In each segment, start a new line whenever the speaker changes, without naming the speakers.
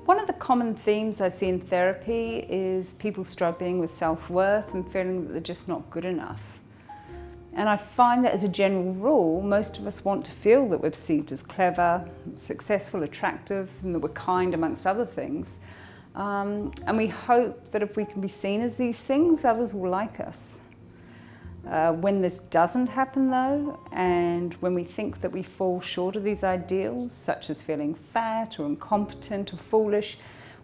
One of the common themes I see in therapy is people struggling with self-worth and feeling that they're just not good enough. And I find that as a general rule, most of us want to feel that we're perceived as clever, successful, attractive, and that we're kind, amongst other things. And we hope that if we can be seen as these things, others will like us. When this doesn't happen though, and when we think that we fall short of these ideals, such as feeling fat or incompetent or foolish,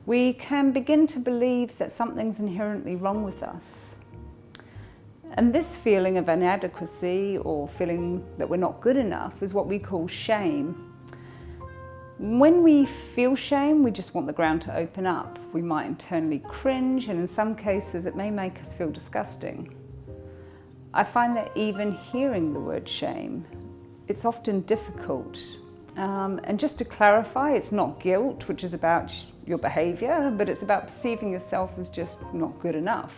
we can begin to believe that something's inherently wrong with us. And this feeling of inadequacy or feeling that we're not good enough is what we call shame. When we feel shame, we just want the ground to open up. We might internally cringe, and in some cases it may make us feel disgusting. I find that even hearing the word shame, it's often difficult. And just to clarify, it's not guilt, which is about your behaviour, but it's about perceiving yourself as just not good enough.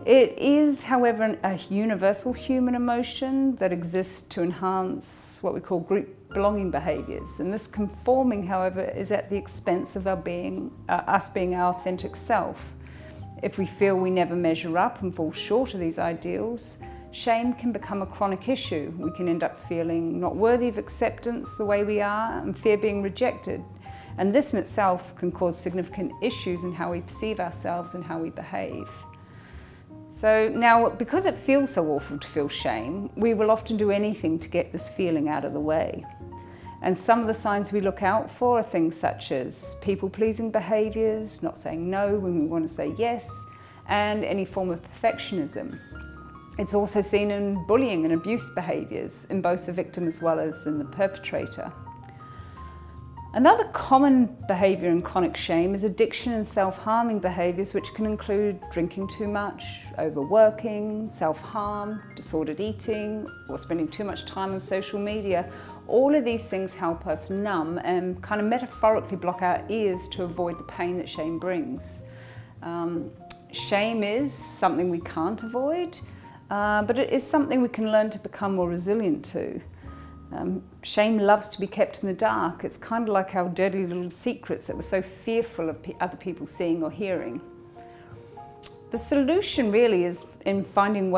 It is, however, a universal human emotion that exists to enhance what we call group belonging behaviours. And this conforming, however, is at the expense of us being our authentic self. If we feel we never measure up and fall short of these ideals, shame can become a chronic issue. We can end up feeling not worthy of acceptance the way we are and fear being rejected. And this in itself can cause significant issues in how we perceive ourselves and how we behave. So now, because it feels so awful to feel shame, we will often do anything to get this feeling out of the way. And some of the signs we look out for are things such as people-pleasing behaviours, not saying no when we want to say yes, and any form of perfectionism. It's also seen in bullying and abuse behaviours in both the victim as well as in the perpetrator. Another common behaviour in chronic shame is addiction and self-harming behaviours, which can include drinking too much, overworking, self-harm, disordered eating, or spending too much time on social media. All of these things help us numb and kind of metaphorically block our ears to avoid the pain that shame brings. Shame is something we can't avoid, but it is something we can learn to become more resilient to. Shame loves to be kept in the dark. It's kind of like our dirty little secrets that we're so fearful of other people seeing or hearing. The solution really is in finding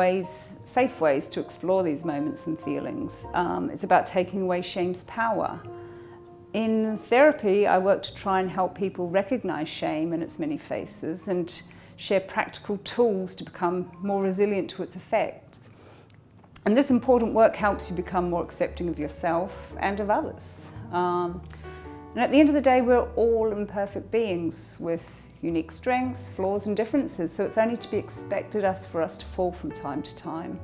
safe ways to explore these moments and feelings. It's about taking away shame's power. In therapy, I work to try and help people recognise shame in its many faces and share practical tools to become more resilient to its effect. And this important work helps you become more accepting of yourself and of others. And at the end of the day, we're all imperfect beings with unique strengths, flaws and differences, so it's only to be expected for us to fall from time to time.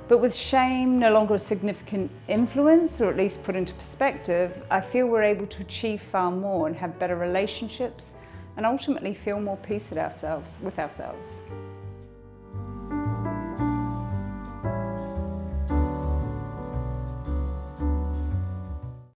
But with shame no longer a significant influence, or at least put into perspective, I feel we're able to achieve far more and have better relationships and ultimately feel more peace with ourselves.